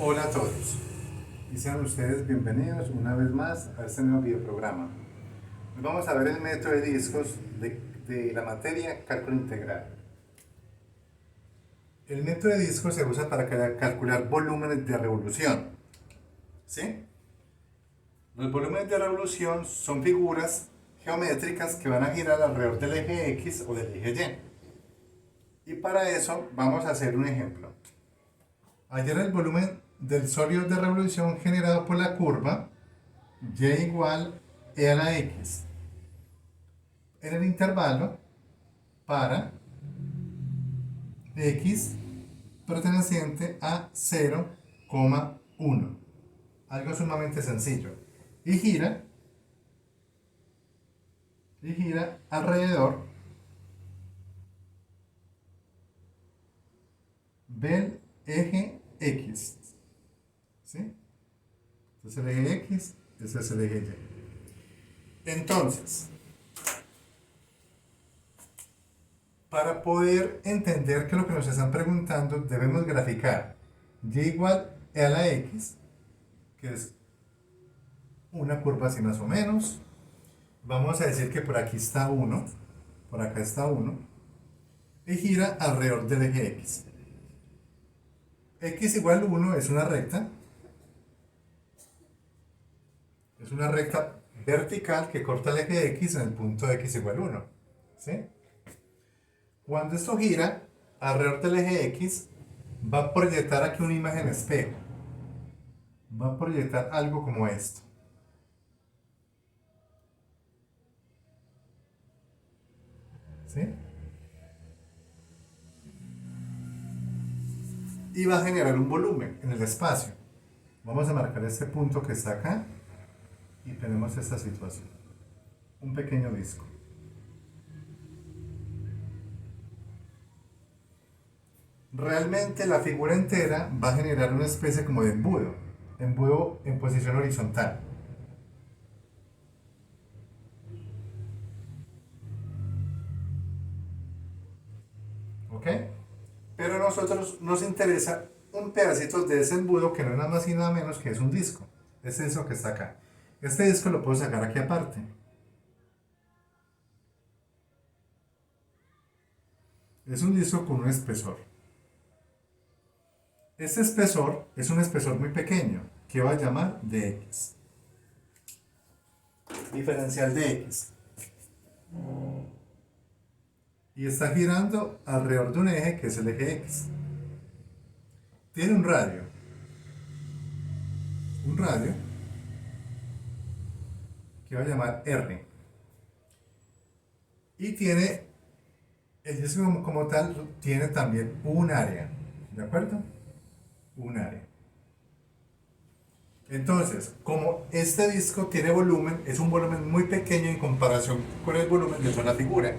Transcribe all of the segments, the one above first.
Hola a todos y sean ustedes bienvenidos una vez más a este nuevo videoprograma. Hoy vamos a ver el método de discos de la materia cálculo integral. El método de discos se usa para calcular volúmenes de revolución. ¿Sí? Los volúmenes de revolución son figuras geométricas que van a girar alrededor del eje X o del eje Y. Y para eso vamos a hacer un ejemplo. Hallar el volumen del sólido de revolución generado por la curva y igual e a la x en el intervalo para x perteneciente a 0,1. Algo sumamente sencillo. Y gira alrededor del eje X. ¿Sí? Este es el eje X, este es el eje Y. Entonces, para poder entender que lo que nos están preguntando, debemos graficar y igual a la x, que es una curva así más o menos. Vamos a decir que por aquí está 1, por acá está 1, y gira alrededor del eje x. X igual 1 es una recta vertical que corta el eje x en el punto x igual 1. ¿Sí? Cuando esto gira alrededor del eje X, va a proyectar aquí una imagen espejo. Va a proyectar algo como esto. ¿Sí? Y va a generar un volumen en el espacio. Vamos a marcar este punto que está acá y tenemos esta situación. Un pequeño disco. Realmente la figura entera va a generar una especie como de embudo en posición horizontal. ¿Ok? Pero a nosotros nos interesa un pedacito de ese embudo que no es nada más y nada menos que es un disco. Es eso que está acá. Este disco lo puedo sacar aquí aparte. Es un disco con un espesor. Este espesor es un espesor muy pequeño que va a llamar dx. Diferencial de x. Y está girando alrededor de un eje que es el eje x. Tiene un radio. Un radio que va a llamar r. Y tiene, el disco como tal, tiene también un área. ¿De acuerdo? Un área. Entonces, como este disco tiene volumen, es un volumen muy pequeño en comparación con el volumen de toda la figura.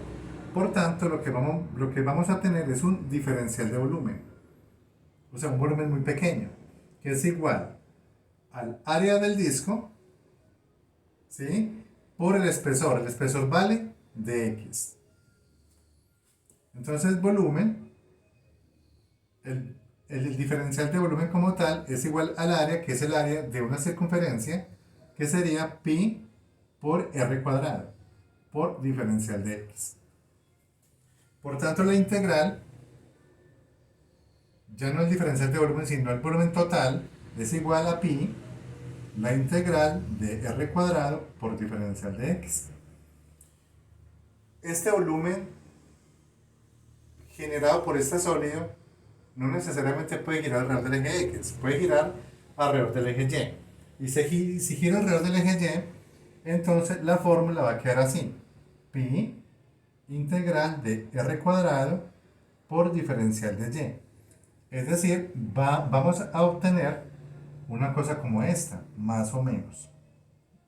Por tanto, lo que vamos a tener es un diferencial de volumen. O sea, un volumen muy pequeño, que es igual al área del disco, ¿sí? Por el espesor. El espesor vale dx. Entonces, volumen, el diferencial de volumen como tal es igual al área, que es el área de una circunferencia, que sería pi por r cuadrado, por diferencial de x. Por tanto, la integral ya no el diferencial de volumen, sino el volumen total es igual a pi, la integral de r cuadrado por diferencial de x. Este volumen generado por este sólido no necesariamente puede girar alrededor del eje x, puede girar alrededor del eje y. Y si gira alrededor del eje y, entonces la fórmula va a quedar así: pi integral de r cuadrado por diferencial de y. Es decir, vamos a obtener una cosa como esta, más o menos.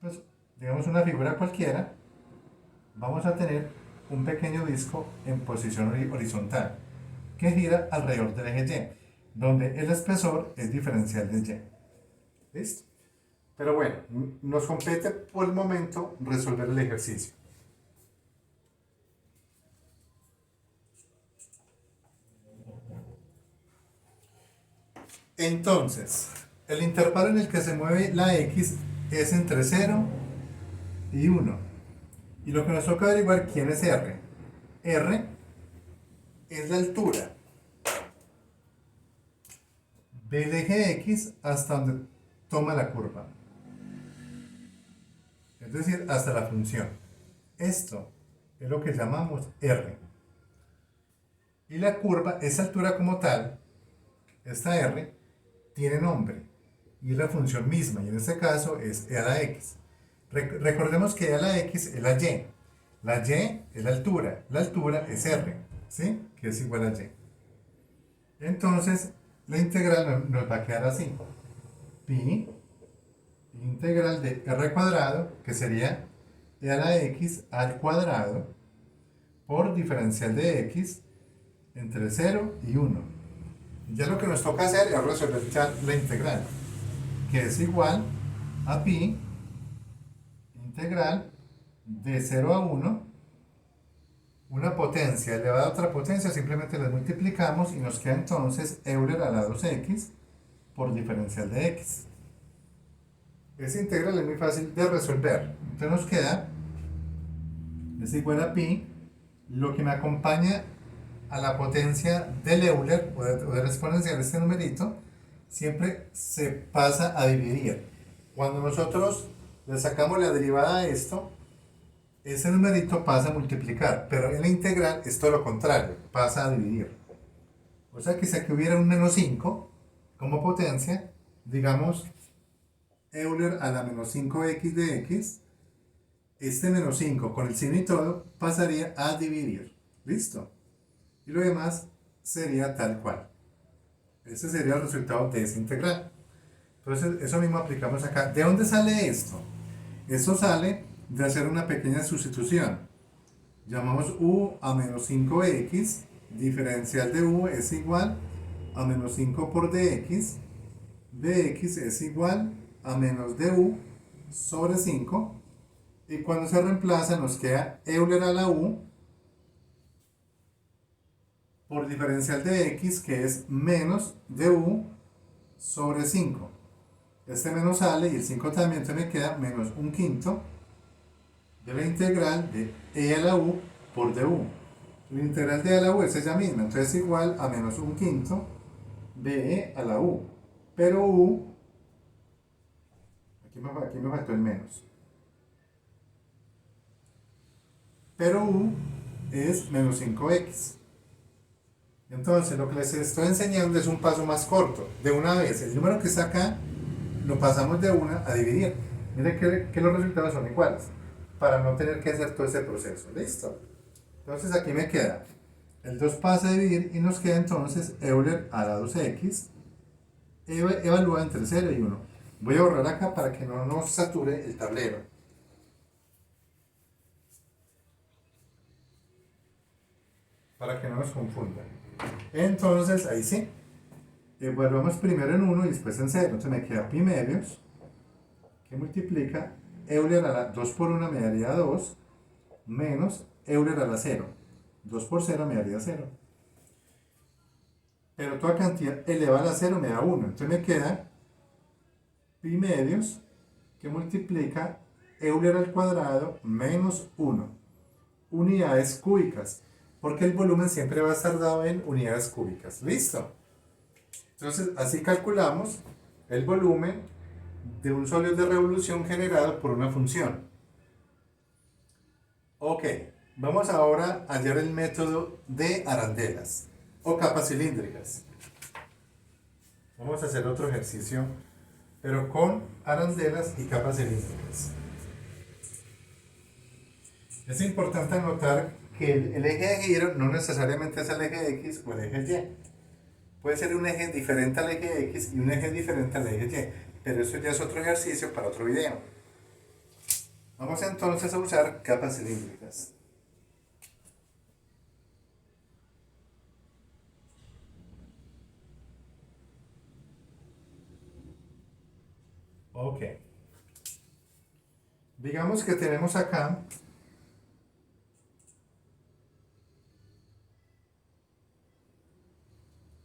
Pues, digamos una figura cualquiera, vamos a tener un pequeño disco en posición horizontal que gira alrededor del eje Y, donde el espesor es diferencial de Y. ¿Listo? Pero bueno, nos compete por el momento resolver el ejercicio. Entonces, El intervalo en el que se mueve la x es entre 0 y 1. Y lo que nos toca averiguar quién es r. R es la altura del eje x hasta donde toma la curva. Es decir, hasta la función. Esto es lo que llamamos r. Y la curva, esa altura como tal, esta r, tiene nombre. Y es la función misma. Y en este caso es e a la x. Recordemos que e a la x es la y. La y es la altura. La altura es r. ¿Sí? Que es igual a y. Entonces, la integral nos va a quedar así. Pi integral de r cuadrado, que sería e a la x al cuadrado, por diferencial de x entre 0 y 1. Ya lo que nos toca hacer es resolver la integral, que es igual a pi integral de 0 a 1, una potencia elevada a otra potencia, simplemente las multiplicamos y nos queda entonces Euler a la 2x por diferencial de x. Esa integral es muy fácil de resolver. Entonces nos queda, es igual a pi, lo que me acompaña a la potencia del Euler o del exponencial, este numerito, siempre se pasa a dividir. Cuando nosotros le sacamos la derivada a esto, ese numerito pasa a multiplicar, pero en la integral es todo lo contrario, pasa a dividir. O sea que si aquí hubiera un menos 5 como potencia, digamos Euler a la menos 5x de x, este menos 5 con el signo y todo pasaría a dividir. ¿Listo? Y lo demás sería tal cual. Ese sería el resultado de esa integral. Entonces, eso mismo aplicamos acá. ¿De dónde sale esto? Esto sale de hacer una pequeña sustitución. Llamamos u a menos 5x, diferencial de u es igual a menos 5 por dx, dx es igual a menos du sobre 5, y cuando se reemplaza nos queda Euler a la u por diferencial de x, que es menos du sobre 5. Este menos sale y el 5 también, entonces me queda menos un quinto de la integral de e a la u por du. La integral de e a la u es ella misma, entonces es igual a menos un quinto de e a la u. Pero u, aquí me faltó el menos. Pero u es menos 5x. Entonces lo que les estoy enseñando es un paso más corto. De una vez, el número que está acá lo pasamos de una a dividir. Miren que los resultados son iguales, para no tener que hacer todo ese proceso. ¿Listo? Entonces aquí me queda, el 2 pasa a dividir y nos queda entonces Euler a la 2x evaluada entre 0 y 1. Voy a borrar acá para que no nos sature el tablero. Para que no nos confunda. Entonces, ahí sí. Evaluamos primero en 1 y después en 0. Entonces me queda pi medios, que multiplica Euler a la 2 por 1 me daría 2, menos Euler a la 0. 2 por 0 me daría 0. Pero toda cantidad elevada a la 0 me da 1. Entonces me queda pi medios, que multiplica Euler al cuadrado menos 1. Unidades cúbicas, porque el volumen siempre va a estar dado en unidades cúbicas. ¿Listo? Entonces, así calculamos el volumen de un sólido de revolución generado por una función. Ok, vamos ahora a hallar el método de arandelas o capas cilíndricas. Vamos a hacer otro ejercicio, pero con arandelas y capas cilíndricas. Es importante notar que el eje de giro no necesariamente es el eje X o el eje Y. Puede ser un eje diferente al eje X y un eje diferente al eje Y, pero eso ya es otro ejercicio para otro video. Vamos entonces a usar capas cilíndricas. Ok. Digamos que tenemos acá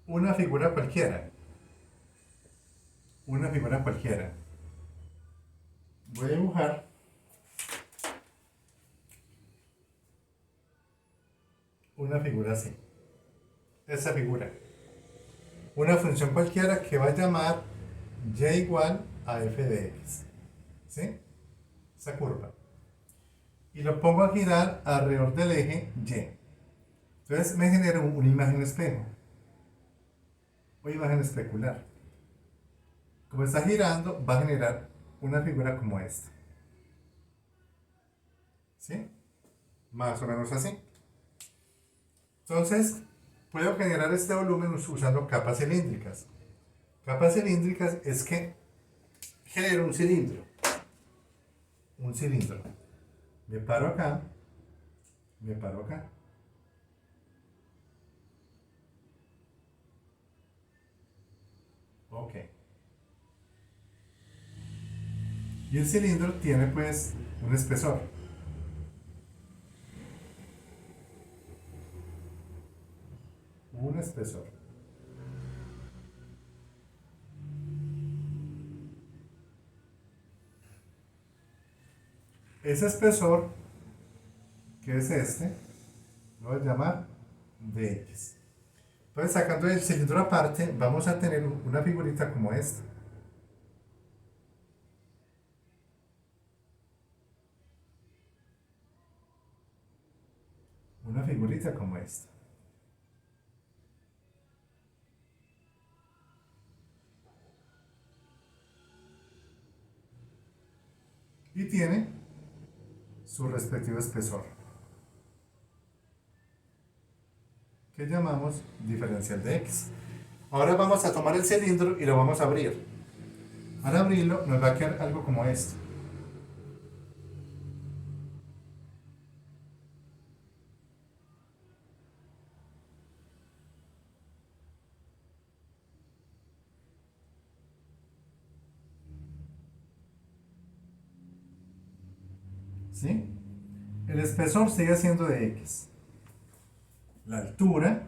una figura cualquiera. una figura cualquiera. Voy a dibujar una figura así. Esa figura. Una función cualquiera que va a llamar y igual a f de x. ¿Sí? Esa curva. Y lo pongo a girar alrededor del eje y. Entonces me genera una imagen espejo o imagen especular. Como está girando, va a generar una figura como esta. ¿Sí? Más o menos así. Entonces, puedo generar este volumen usando capas cilíndricas. Capas cilíndricas es que genero un cilindro. Un cilindro. Me paro acá. Me paro acá. Ok. Y el cilindro tiene pues un espesor. Un espesor. Ese espesor, que es este, lo voy a llamar dx. Entonces, sacando el cilindro aparte, vamos a tener una figurita como esta. Una figurita como esta. Y tiene su respectivo espesor, que llamamos diferencial de x. Ahora vamos a tomar el cilindro y lo vamos a abrir. Al abrirlo nos va a quedar algo como esto. ¿Sí? El espesor sigue siendo de x. La altura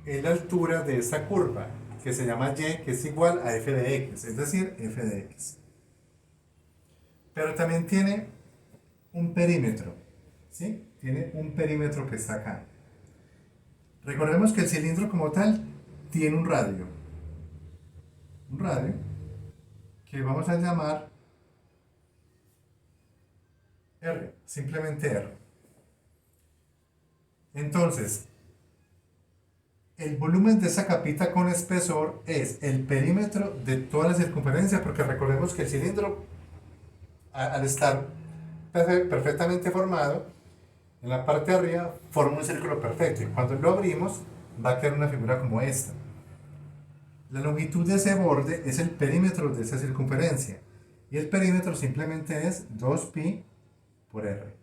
es la altura de esta curva, que se llama y, que es igual a f de x, es decir, f de x. Pero también tiene un perímetro, ¿sí? Tiene un perímetro que está acá. Recordemos que el cilindro como tal tiene un radio que vamos a llamar R, simplemente R. Entonces, el volumen de esa capita con espesor es el perímetro de toda la circunferencia, porque recordemos que el cilindro, al estar perfectamente formado, en la parte de arriba forma un círculo perfecto, y cuando lo abrimos va a quedar una figura como esta. La longitud de ese borde es el perímetro de esa circunferencia, y el perímetro simplemente es 2pi por r.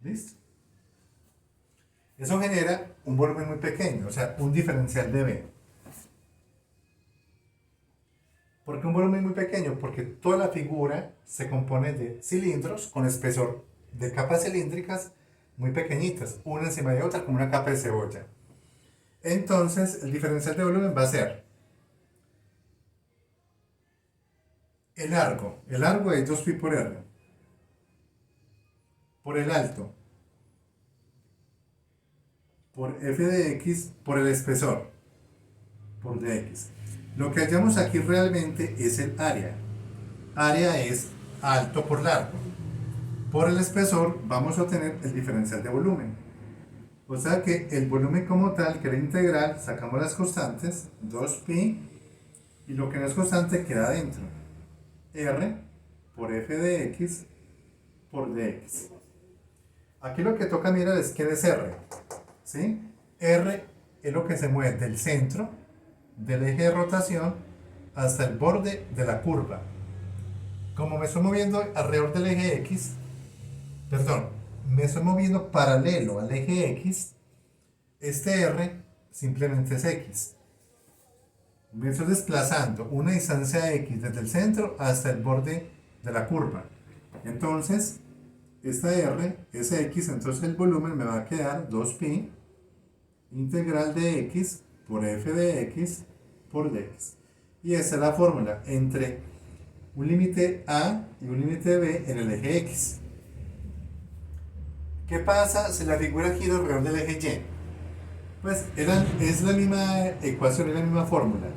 ¿Listo? Eso genera un volumen muy pequeño, o sea, un diferencial de B. ¿Por qué un volumen muy pequeño? Porque toda la figura se compone de cilindros con espesor de capas cilíndricas muy pequeñitas, una encima de otra como una capa de cebolla. Entonces, el diferencial de volumen va a ser el largo. El largo es 2pi por r. Por el alto. Por f de x por el espesor. Por dx. Lo que hallamos aquí realmente es el área. Área es alto por largo. Por el espesor vamos a obtener el diferencial de volumen. O sea que el volumen como tal, que era integral, sacamos las constantes, 2pi, y lo que no es constante queda adentro. R por f de x por dx. Aquí lo que toca mirar es quién es R. ¿Sí? R es lo que se mueve del centro, del eje de rotación, hasta el borde de la curva. Como me estoy moviendo alrededor del eje X, perdón, me estoy moviendo paralelo al eje X, este R simplemente es X. Me estoy desplazando una distancia X desde el centro hasta el borde de la curva. Entonces, esta R es X, entonces el volumen me va a quedar 2pi integral de X por f de X por x. Y esa es la fórmula entre un límite a y un límite b en el eje x. ¿Qué pasa si la figura gira alrededor del eje y? Pues es la misma ecuación, es la misma fórmula.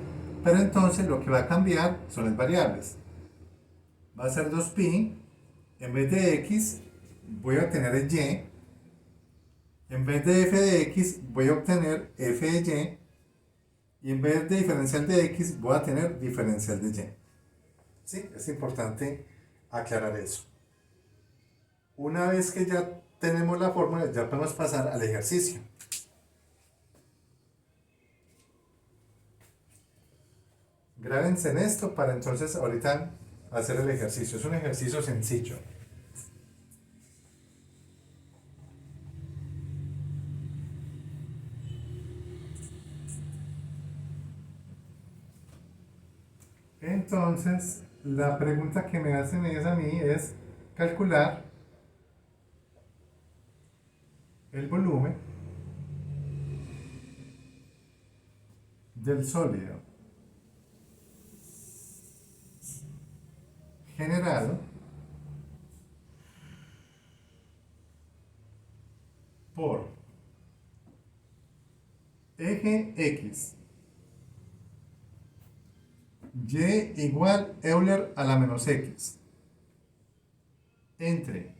Pero entonces lo que va a cambiar son las variables. Va a ser 2pi, en vez de x voy a obtener el y, en vez de f de x voy a obtener f de y en vez de diferencial de x voy a tener diferencial de y. ¿Sí? Es importante aclarar eso. Una vez que ya tenemos la fórmula, ya podemos pasar al ejercicio. Grábense en esto para entonces ahorita hacer el ejercicio. Es un ejercicio sencillo. Entonces, la pregunta que me hacen ellos a mí es calcular el volumen del sólido generado por eje X, Y igual Euler a la menos X, entre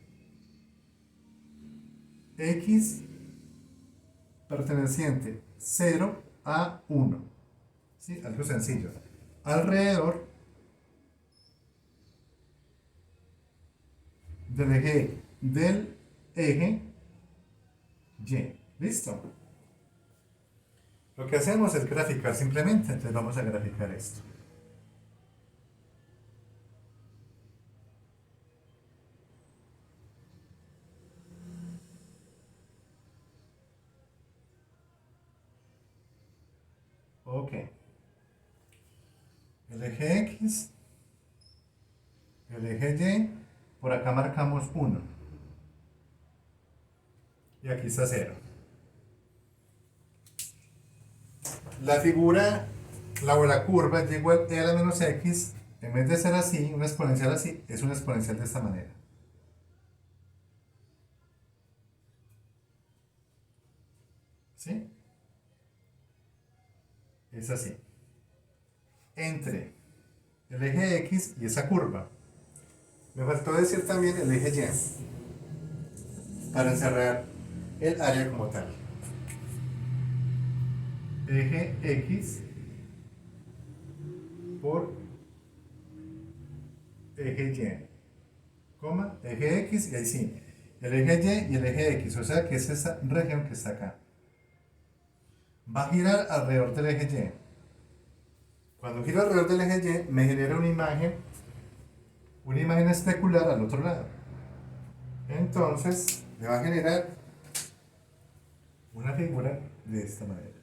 X perteneciente 0 a 1. ¿Sí? Algo sencillo. Alrededor del eje Y. ¿Listo? Lo que hacemos es graficar simplemente, entonces vamos a graficar esto. Ok. El eje X, el eje Y, por acá marcamos 1. Y aquí está 0. La figura, la curva y igual a la menos X, en vez de ser así, una exponencial así, es una exponencial de esta manera. ¿Sí? Es así. Entre el eje X y esa curva. Me faltó decir también el eje Y para encerrar el área como tal. Eje X por eje Y, coma, eje X y ahí sí, el eje Y y el eje X, o sea que es esa región que está acá. Va a girar alrededor del eje Y. Cuando giro alrededor del eje Y, me genera una imagen especular al otro lado. Entonces, me va a generar una figura de esta manera.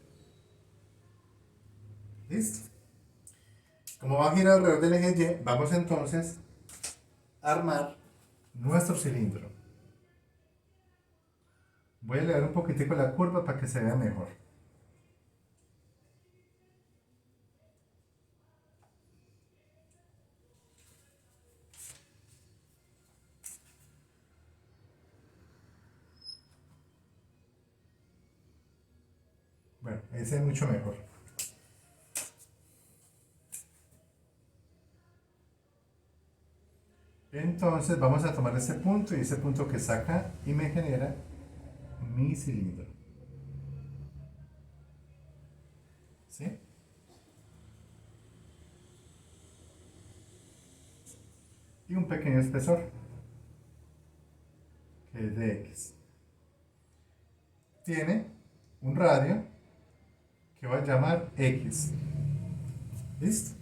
¿Listo? Como va a girar alrededor del eje Y, vamos entonces a armar nuestro cilindro. Voy a elevar un poquitico la curva para que se vea mejor. Bueno, ese es mucho mejor. Entonces vamos a tomar ese punto y ese punto que está acá y me genera mi cilindro. ¿Sí? Y un pequeño espesor, que es de X. Tiene un radio que va a llamar X. ¿Listo?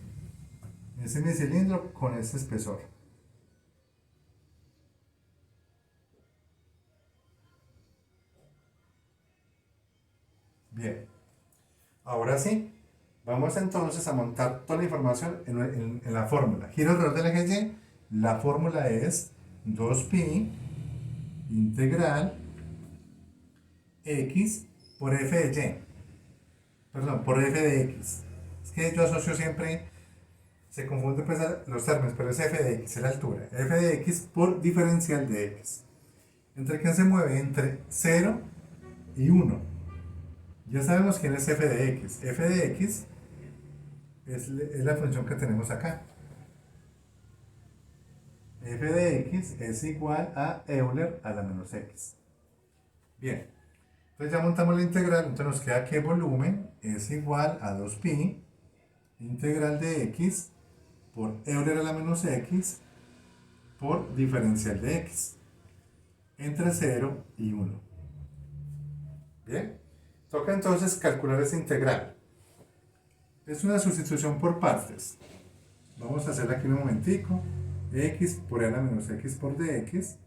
Ese es mi cilindro con ese espesor. Bien. Ahora sí, vamos entonces a montar toda la información en la fórmula. Giro alrededor del eje Y, la fórmula es 2pi integral x por f de y. Perdón, por f de x. Es que yo asocio siempre, se confunde pues los términos, pero es f de x, es la altura. F de x por diferencial de x. ¿Entre qué se mueve? Entre 0 y 1. Ya sabemos quién es f de x. F de x es la función que tenemos acá. F de x es igual a Euler a la menos x. Bien, entonces ya montamos la integral, entonces nos queda que volumen es igual a 2pi integral de x por Euler a la menos x por diferencial de x entre 0 y 1. Bien, toca entonces calcular esa integral. Es una sustitución por partes. Vamos a hacerla aquí un momentico. X por e a la menos x por dx.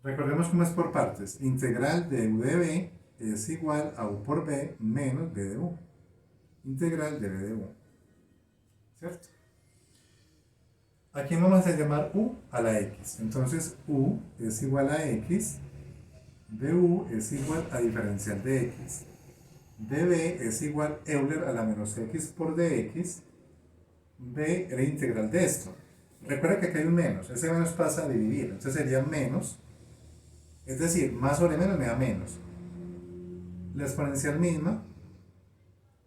Recordemos cómo es por partes. Integral de u de b es igual a u por b menos b de u. Integral de b de u. ¿Cierto? Aquí vamos a llamar u a la x. Entonces u es igual a x. Du es igual a diferencial de x. db es igual a Euler a la menos x por dx. B es la integral de esto. Recuerda que aquí hay un menos. Ese menos pasa a dividir. Entonces sería menos. Es decir, más sobre menos me da menos. La exponencial misma.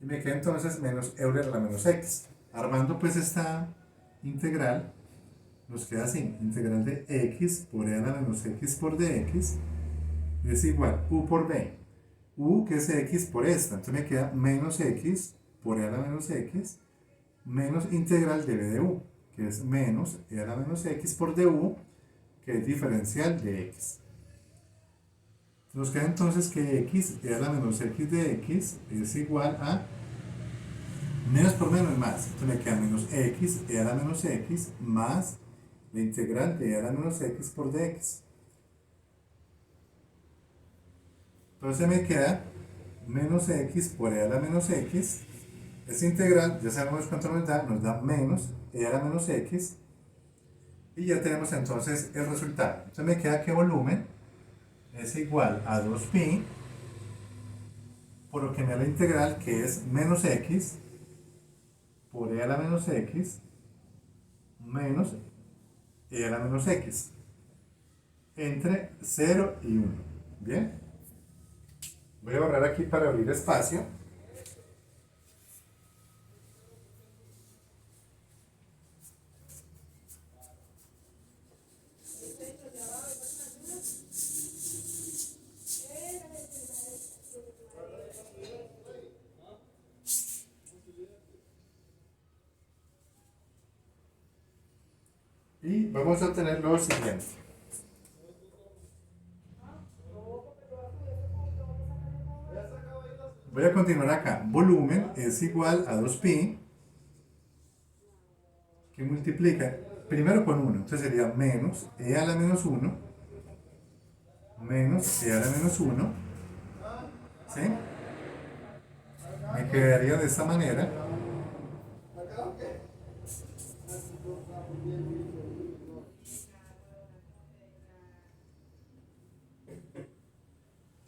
Y me queda entonces menos Euler a la menos x. Armando pues esta integral, nos queda así. Integral de x por e a la menos x por dx es igual u por b. U que es x por esta. Entonces me queda menos x por e a la menos x menos integral de b de u, que es menos e a la menos x por du, que es diferencial de x. Nos queda entonces que x e a la menos x de x es igual a menos por menos más. Entonces me queda menos x e a la menos x más la integral de e a la menos x por dx. Entonces me queda menos x por e a la menos x. Esta integral, ya sabemos cuánto nos da menos e a la menos x. Y ya tenemos entonces el resultado. Entonces me queda que volumen es igual a 2pi, por lo que me da la integral que es menos x por e a la menos x menos e a la menos x entre 0 y 1. Bien, voy a borrar aquí para abrir espacio. Y vamos a tener lo siguiente. Voy a continuar acá. Volumen es igual a 2pi, que multiplica primero con 1. Entonces sería menos e a la menos 1, menos e a la menos 1. ¿Sí? Me quedaría de esta manera.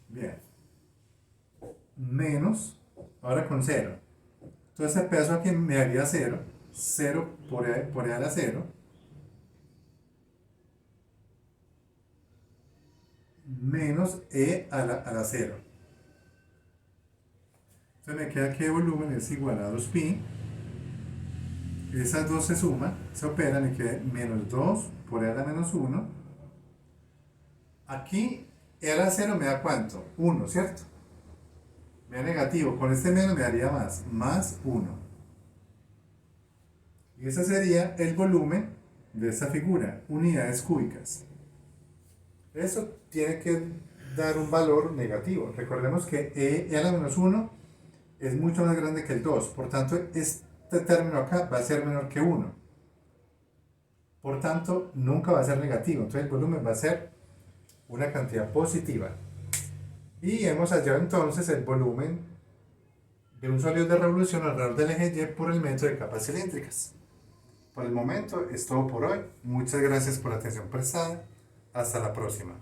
Bien. Menos, ahora con 0. Entonces el pedazo aquí me daría 0. 0 por e a la 0. Menos e a la 0. Entonces me queda que volumen es igual a 2pi. Esas dos se suman, se operan y queda menos 2 por e a la menos 1. Aquí e a la 0 me da ¿cuánto? 1, ¿cierto? Me da negativo. Con este menos me daría más 1. Y ese sería el volumen de esta figura, unidades cúbicas. Eso tiene que dar un valor negativo. Recordemos que e a la menos 1 es mucho más grande que el 2. Por tanto, este término acá va a ser menor que 1. Por tanto, nunca va a ser negativo. Entonces el volumen va a ser una cantidad positiva. Y hemos hallado entonces el volumen de un sólido de revolución alrededor del eje Y por el método de capas cilíndricas. Por el momento es todo por hoy. Muchas gracias por la atención prestada. Hasta la próxima.